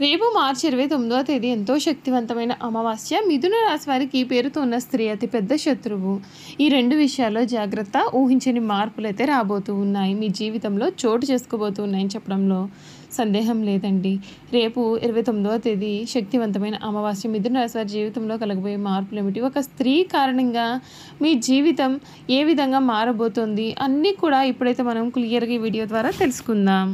రేపు మార్చి 29వ తేదీ ఎంతో శక్తివంతమైన అమావాస్య. మిథున రాశి వారికి పేరుతో ఉన్న స్త్రీ అతిపెద్ద శత్రువు. ఈ రెండు విషయాల్లో జాగ్రత్త. ఊహించని మార్పులు అయితే రాబోతూ ఉన్నాయి, మీ జీవితంలో చోటు చేసుకోబోతూ ఉన్నాయని చెప్పడంలో సందేహం లేదండి. రేపు 29వ తేదీ శక్తివంతమైన అమావాస్య. మిథున రాశి వారి జీవితంలో కలగబోయే మార్పులు ఏమిటి, ఒక స్త్రీ కారణంగా మీ జీవితం ఏ విధంగా మారబోతోంది అన్నీ కూడా ఇప్పుడైతే మనం క్లియర్గా ఈ వీడియో ద్వారా తెలుసుకుందాం.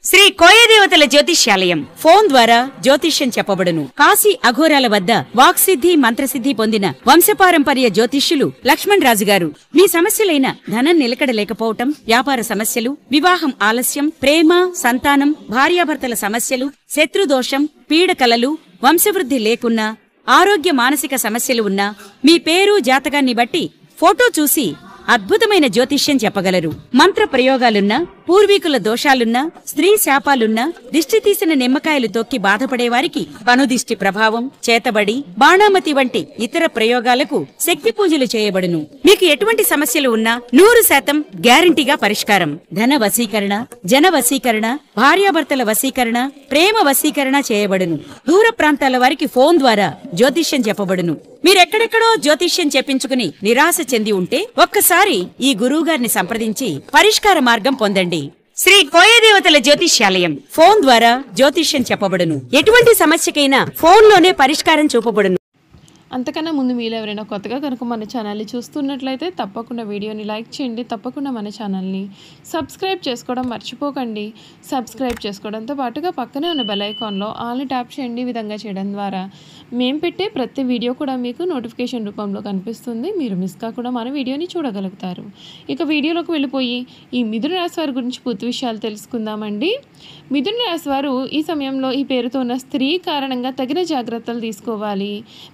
శ్రీ కోయదేవతల జ్యోతిష్యాలయం ఫోన్ ద్వారా జ్యోతిష్యం చెప్పబడును. కాశీ అఘోరాల వద్ద వాక్సిద్ధి మంత్రసిద్ధి పొందిన వంశపారంపర్య జ్యోతిష్యులు లక్ష్మణ్ రాజు గారు మీ సమస్యలైన ధనం నిలకడ లేకపోవటం, వ్యాపార సమస్యలు, వివాహం ఆలస్యం, ప్రేమ, సంతానం, భార్యాభర్తల సమస్యలు, శత్రుదోషం, పీడకలలు, వంశవృద్ధి లేకున్నా, ఆరోగ్య మానసిక సమస్యలు ఉన్నా మీ పేరు జాతకాన్ని బట్టి ఫోటో చూసి అద్భుతమైన జ్యోతిష్యం చెప్పగలరు. మంత్ర ప్రయోగాలున్నా, పూర్వీకుల దోషాలున్నా, స్త్రీ శాపాలున్నా, దిష్టి తీసిన నిమ్మకాయలు తొక్కి బాధపడేవారికి కనుదిష్టి ప్రభావం, చేతబడి, బాణామతి వంటి ఇతర ప్రయోగాలకు శక్తి పూజలు చేయబడును. మీకు ఎటువంటి సమస్యలు ఉన్నా 100% గ్యారంటీగా పరిష్కారం. ధన వశీకరణ, జన వశీకరణ, భార్యాభర్తల వశీకరణ, ప్రేమ వశీకరణ చేయబడును. దూర ప్రాంతాల వారికి ఫోన్ ద్వారా జ్యోతిష్యం చెప్పబడును. మీరెక్కడెక్కడో జ్యోతిష్యం చెప్పించుకుని నిరాశ చెంది ఉంటే ఒక్కసారి ఈ గురువుగారిని సంప్రదించి పరిష్కార మార్గం పొందండి. శ్రీ కోయదేవతల జ్యోతిష్యాలయం ఫోన్ ద్వారా జ్యోతిష్యం చెప్పబడును. ఎటువంటి సమస్యకైనా ఫోన్లోనే పరిష్కారం చూపబడును. అంతకన్నా ముందు మీరు ఎవరైనా కొత్తగా కనుక మన ఛానల్ని చూస్తున్నట్లయితే తప్పకుండా వీడియోని లైక్ చేయండి. తప్పకుండా మన ఛానల్ని సబ్స్క్రైబ్ చేసుకోవడం మర్చిపోకండి. సబ్స్క్రైబ్ చేసుకోవడంతో పాటుగా పక్కనే ఉన్న బెల్ ఐకాన్లో ఆల్ని ట్యాప్ చేయండి. ఈ విధంగా చేయడం ద్వారా మేము పెట్టే ప్రతి వీడియో కూడా మీకు నోటిఫికేషన్ రూపంలో కనిపిస్తుంది. మీరు మిస్ కాకుండా మన వీడియోని చూడగలుగుతారు. ఇక వీడియోలోకి వెళ్ళిపోయి ఈ మిథున రాశి వారి గురించి పూర్తి విషయాలు తెలుసుకుందామండి. మిథున రాశి వారు ఈ సమయంలో ఈ పేరుతో ఉన్న స్త్రీ కారణంగా తగిన జాగ్రత్తలు తీసుకోవాలి.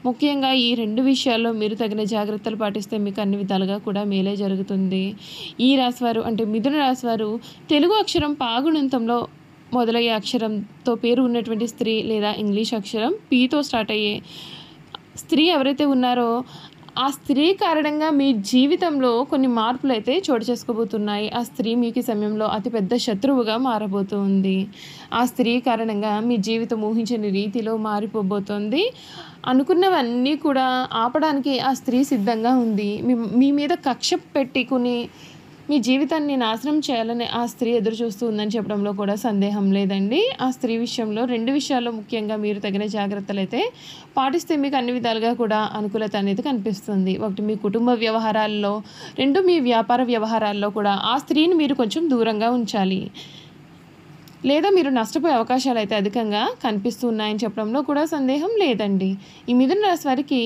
ముఖ్యంగా ఈ రెండు విషయాల్లో మీరు తగిన జాగ్రత్తలు పాటిస్తే మీకు అన్ని విధాలుగా కూడా మేలే జరుగుతుంది. ఈ రాశివారు అంటే మిథున రాశివారు తెలుగు అక్షరం పాగుణంతంలో మొదలయ్యే అక్షరంతో పేరు ఉన్నటువంటి స్త్రీ లేదా ఇంగ్లీష్ అక్షరం పీతో స్టార్ట్ అయ్యే స్త్రీ ఎవరైతే ఉన్నారో ఆ స్త్రీ కారణంగా మీ జీవితంలో కొన్ని మార్పులు అయితే చోటు చేసుకోబోతున్నాయి. ఆ స్త్రీ మీకు ఈ సమయంలో అతిపెద్ద శత్రువుగా మారబోతుంది. ఆ స్త్రీ కారణంగా మీ జీవితం ఊహించని రీతిలో మారిపోబోతోంది. అనుకున్నవన్నీ కూడా ఆపడానికి ఆ స్త్రీ సిద్ధంగా ఉంది. మీ మీద కక్ష పెట్టుకుని మీ జీవితాన్ని నాశనం చేయాలని ఆ స్త్రీ ఎదురు చూస్తూ ఉందని చెప్పడంలో కూడా సందేహం లేదండి. ఆ స్త్రీ విషయంలో రెండు విషయాల్లో ముఖ్యంగా మీరు తగిన జాగ్రత్తలు అయితే పాటిస్తే మీకు అన్ని విధాలుగా కూడా అనుకూలత అనేది కనిపిస్తుంది. ఒకటి మీ కుటుంబ వ్యవహారాల్లో, రెండు మీ వ్యాపార వ్యవహారాల్లో కూడా ఆ స్త్రీని మీరు కొంచెం దూరంగా ఉంచాలి, లేదా మీరు నష్టపోయే అవకాశాలు అయితే అధికంగా కనిపిస్తూ ఉన్నాయని చెప్పడంలో కూడా సందేహం లేదండి. ఈ మిథున రాశి వారికి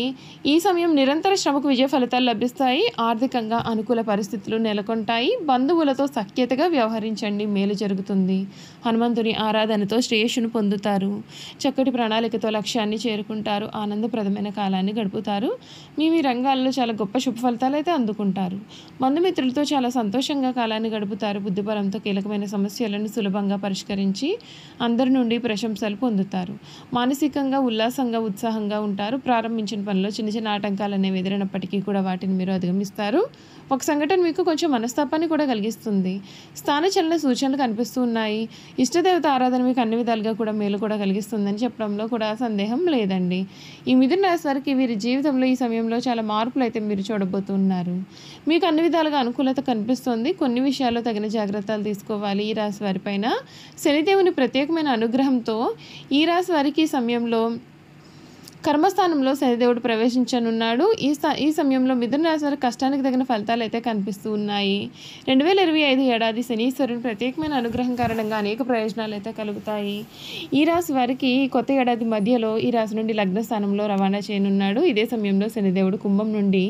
ఈ సమయం నిరంతర శ్రమకు విజయ ఫలితాలు లభిస్తాయి. ఆర్థికంగా అనుకూల పరిస్థితులు నెలకొంటాయి. బంధువులతో సఖ్యతగా వ్యవహరించండి, మేలు జరుగుతుంది. హనుమంతుని ఆరాధనతో శ్రేయస్సును పొందుతారు. చక్కటి ప్రణాళికతో లక్ష్యాన్ని చేరుకుంటారు. ఆనందప్రదమైన కాలాన్ని గడుపుతారు. మీ రంగాల్లో చాలా గొప్ప శుభ ఫలితాలు అయితే అందుకుంటారు. బంధుమిత్రులతో చాలా సంతోషంగా కాలాన్ని గడుపుతారు. బుద్ధిబలంతో కీలకమైన సమస్యలను సులభంగా పరిష్కరించి అందరి నుండి ప్రశంసలు పొందుతారు. మానసికంగా ఉల్లాసంగా ఉత్సాహంగా ఉంటారు. ప్రారంభించిన పనిలో చిన్న చిన్న ఆటంకాలు అనేవి ఎదురైనప్పటికీ కూడా వాటిని మీరు అధిగమిస్తారు. ఒక సంఘటన మీకు కొంచెం మనస్తాపాన్ని కూడా కలిగిస్తుంది. స్థానచలన సూచనలు కనిపిస్తూ ఉన్నాయి. ఇష్టదేవత ఆరాధన మీకు అన్ని విధాలుగా కూడా మేలు కూడా కలిగిస్తుందని చెప్పడంలో కూడా సందేహం లేదండి. ఈ మిథున రాశి వారికి వీరి జీవితంలో ఈ సమయంలో చాలా మార్పులు అయితే మీరు చూడబోతున్నారు. మీకు అన్ని విధాలుగా అనుకూలత కనిపిస్తుంది. కొన్ని విషయాల్లో తగిన జాగ్రత్తలు తీసుకోవాలి. ఈ రాశి వారిపైన శనిదేవుని ప్రత్యేకమైన అనుగ్రహంతో ఈ రాశి వారికి ఈ సమయంలో కర్మస్థానంలో శనిదేవుడు ప్రవేశించనున్నాడు. ఈ సమయంలో మిథున రాశి వారి కష్టానికి తగిన ఫలితాలు అయితే కనిపిస్తూ ఉన్నాయి. 2025 ఏడాది శనీశ్వరుని ప్రత్యేకమైన అనుగ్రహం కారణంగా అనేక ప్రయోజనాలు అయితే కలుగుతాయి. ఈ రాశి వారికి కొత్త ఏడాది మధ్యలో ఈ రాశి నుండి లగ్న స్థానంలో రవాణా చేయనున్నాడు. ఇదే సమయంలో శనిదేవుడు కుంభం నుండి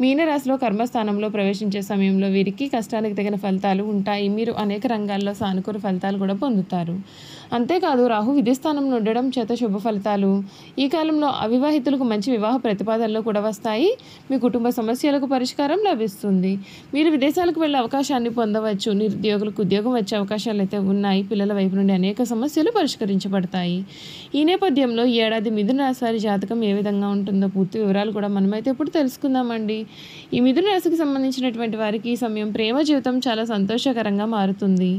మీనరాశిలో కర్మస్థానంలో ప్రవేశించే సమయంలో వీరికి కష్టానికి తగిన ఫలితాలు ఉంటాయి. మీరు అనేక రంగాల్లో సానుకూల ఫలితాలు కూడా పొందుతారు. అంతేకాదు రాహు విధిస్థానంలో ఉండడం చేత శుభ ఫలితాలు. ఈ కాలంలో అవివాహితులకు మంచి వివాహ ప్రతిపాదనలు కూడా వస్తాయి. మీ కుటుంబ సమస్యలకు పరిష్కారం లభిస్తుంది. మీరు విదేశాలకు వెళ్ళే అవకాశాన్ని పొందవచ్చు. నిరుద్యోగులకు ఉద్యోగం వచ్చే అవకాశాలు అయితే ఉన్నాయి. పిల్లల వైపు నుండి అనేక సమస్యలు పరిష్కరించబడతాయి. ఈ నేపథ్యంలో ఈ ఏడాది మిథున రాశి వారి జాతకం ఏ విధంగా ఉంటుందో పూర్తి వివరాలు కూడా మనమైతే ఇప్పుడు తెలుసుకుందామండి. ఈ మిథున రాశికి సంబంధించినటువంటి వారికి ఈ సమయం ప్రేమ జీవితం చాలా సంతోషకరంగా మారుతుంది.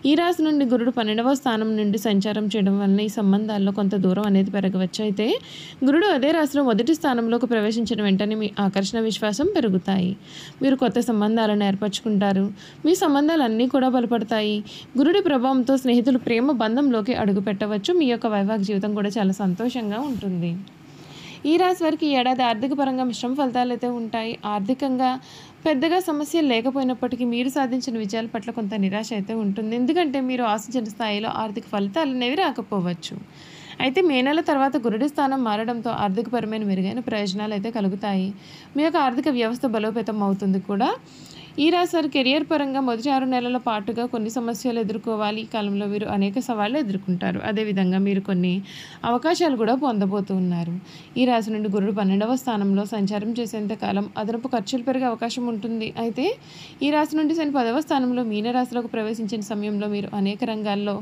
ఈ రాశి నుండి గురుడు 12వ స్థానం నుండి సంచారం చేయడం వలన ఈ సంబంధాల్లో కొంత దూరం అనేది పెరగవచ్చు. అయితే గురుడు అదే రాశిలో మొదటి స్థానంలోకి ప్రవేశించిన వెంటనే మీ ఆకర్షణ విశ్వాసం పెరుగుతాయి. మీరు కొత్త సంబంధాలను ఏర్పరచుకుంటారు. మీ సంబంధాలన్నీ కూడా బలపడతాయి. గురుడి ప్రభావంతో స్నేహితులు ప్రేమ బంధంలోకి అడుగు పెట్టవచ్చు. మీ యొక్క వైవాహిక జీవితం కూడా చాలా సంతోషంగా ఉంటుంది. ఈ రాశి వారికి ఈ ఏడాది ఆర్థిక పరంగా మిశ్రమ ఫలితాలు అయితే ఉంటాయి. ఆర్థికంగా పెద్దగా సమస్యలు లేకపోయినప్పటికీ మీరు సాధించిన విజయాల పట్ల కొంత నిరాశ అయితే ఉంటుంది. ఎందుకంటే మీరు ఆశించిన స్థాయిలో ఆర్థిక ఫలితాలు అనేవి రాకపోవచ్చు. అయితే మే నెల తర్వాత గురుడి స్థానం మారడంతో ఆర్థికపరమైన మెరుగైన ప్రయోజనాలు అయితే కలుగుతాయి. మీ యొక్క ఆర్థిక వ్యవస్థ బలోపేతం అవుతుంది కూడా. ఈ రాశి వారి కెరియర్ పరంగా మొదటి 6 నెలల పాటుగా కొన్ని సమస్యలు ఎదుర్కోవాలి. ఈ కాలంలో వీరు అనేక సవాళ్లు ఎదుర్కొంటారు. అదేవిధంగా మీరు కొన్ని అవకాశాలు కూడా పొందబోతున్నారు. ఈ రాశి నుండి గురుడు 12వ స్థానంలో సంచారం చేసేంత కాలం అదనపు ఖర్చులు పెరిగే అవకాశం ఉంటుంది. అయితే ఈ రాశి నుండి శని 10వ స్థానంలో మీనరాశిలోకి ప్రవేశించిన సమయంలో మీరు అనేక రంగాల్లో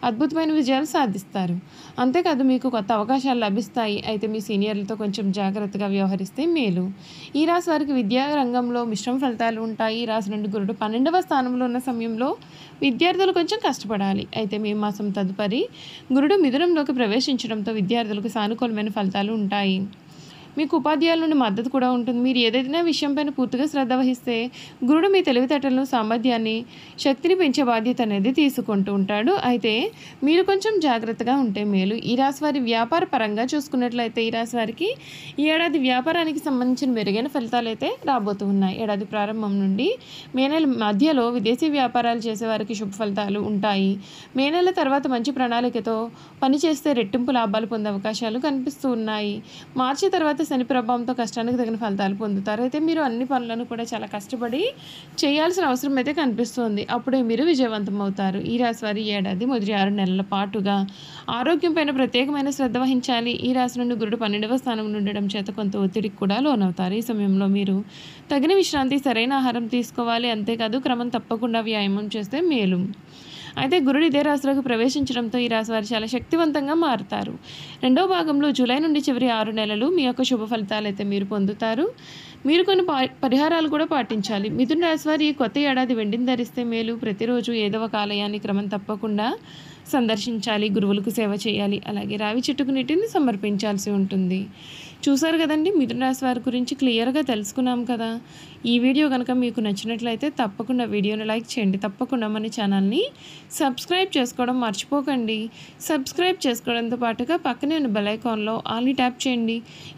అద్భుతమైన విజయాలు సాధిస్తారు. అంతేకాదు మీకు కొత్త అవకాశాలు లభిస్తాయి. అయితే మీ సీనియర్లతో కొంచెం జాగ్రత్తగా వ్యవహరిస్తే మేలు. ఈ రాశి వారికి విద్యా రంగంలో మిశ్రమ ఫలితాలు ఉంటాయి. ఈ రాశి నుండి గురుడు 12వ స్థానంలో ఉన్న సమయంలో విద్యార్థులు కొంచెం కష్టపడాలి. అయితే మే మాసం తదుపరి గురుడు మిథునంలోకి ప్రవేశించడంతో విద్యార్థులకు సానుకూలమైన ఫలితాలు ఉంటాయి. మీకు ఉపాధ్యాయుల నుండి మద్దతు కూడా ఉంటుంది. మీరు ఏదైనా విషయంపైన పూర్తిగా శ్రద్ధ వహిస్తే గురుడు మీ తెలివితేటలను, సామర్థ్యాన్ని, శక్తిని పెంచే బాధ్యత అనేది తీసుకుంటూ ఉంటాడు. అయితే మీరు కొంచెం జాగ్రత్తగా ఉంటే మేలు. ఈ రాశి వారి వ్యాపార పరంగా చూసుకున్నట్లయితే ఈ రాశి వారికి ఈ ఏడాది వ్యాపారానికి సంబంధించిన మెరుగైన ఫలితాలు అయితే రాబోతూ ఉన్నాయి. ఏడాది ప్రారంభం నుండి మే నెల మధ్యలో విదేశీ వ్యాపారాలు చేసేవారికి శుభ ఫలితాలు ఉంటాయి. మే నెల తర్వాత మంచి ప్రణాళికతో పనిచేస్తే రెట్టింపు లాభాలు పొందే అవకాశాలు కనిపిస్తూ ఉన్నాయి. మార్చి తర్వాత శని ప్రభావంతో కష్టానికి తగిన ఫలితాలు పొందుతారు. అయితే మీరు అన్ని పనులను కూడా చాలా కష్టపడి చేయాల్సిన అవసరం అయితే కనిపిస్తుంది. అప్పుడే మీరు విజయవంతం అవుతారు. ఈ రాశి వారి ఏడాది మొదటి 6 నెలల పాటుగా ఆరోగ్యం పైన ప్రత్యేకమైన శ్రద్ధ వహించాలి. ఈ రాశి నుండి గురుడు 12వ స్థానం ఉండడం చేత కొంత ఒత్తిడికి కూడా లోనవుతారు. ఈ సమయంలో మీరు తగిన విశ్రాంతి, సరైన ఆహారం తీసుకోవాలి. అంతేకాదు క్రమం తప్పకుండా వ్యాయామం చేస్తే మేలు. అయితే గురుడు ఇదే రాశిలోకి ప్రవేశించడంతో ఈ రాశి వారు చాలా శక్తివంతంగా మారుతారు. రెండవ భాగంలో జూలై నుండి చివరి 6 నెలలు మీ యొక్క శుభ ఫలితాలు అయితే మీరు పొందుతారు. మీరు కొన్ని పరిహారాలు కూడా పాటించాలి. మిథున రాశి వారి కొత్త ఏడాది వెండిని ధరిస్తే మేలు. ప్రతిరోజు ఏదో ఒక ఆలయాన్ని క్రమం తప్పకుండా సందర్శించాలి. గురువులకు సేవ చేయాలి. అలాగే రావి చెట్టుకు నీటిని సమర్పించాల్సి ఉంటుంది. చూసారు కదండి, మిథున రాశి వారి గురించి క్లియర్గా తెలుసుకున్నాం కదా. ఈ వీడియో కనుక మీకు నచ్చినట్లయితే తప్పకుండా వీడియోని లైక్ చేయండి. తప్పకుండా మన ఛానల్ని సబ్స్క్రైబ్ చేసుకోవడం మర్చిపోకండి. సబ్స్క్రైబ్ చేసుకోవడంతో పాటుగా పక్కనే ఉన్న బెల్ ఐకాన్లో ఆల్ని ట్యాప్ చేయండి.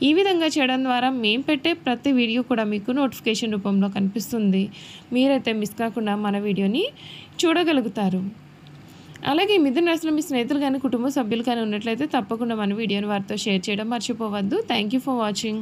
ఈ విధంగా చేయడం ద్వారా మేము పెట్టే ప్రతి వీడియో కూడా మీకు నోటిఫికేషన్ రూపంలో కనిపిస్తుంది. మీరైతే మిస్ కాకుండా మన వీడియోని చూడగలుగుతారు. అలాగే మిథున రాశిలో మీ స్నేహితులు కానీ కుటుంబ సభ్యులు కానీ ఉన్నట్లయితే తప్పకుండా మన వీడియోని వారితో షేర్ చేయడం మర్చిపోవద్దు. Thank you for watching.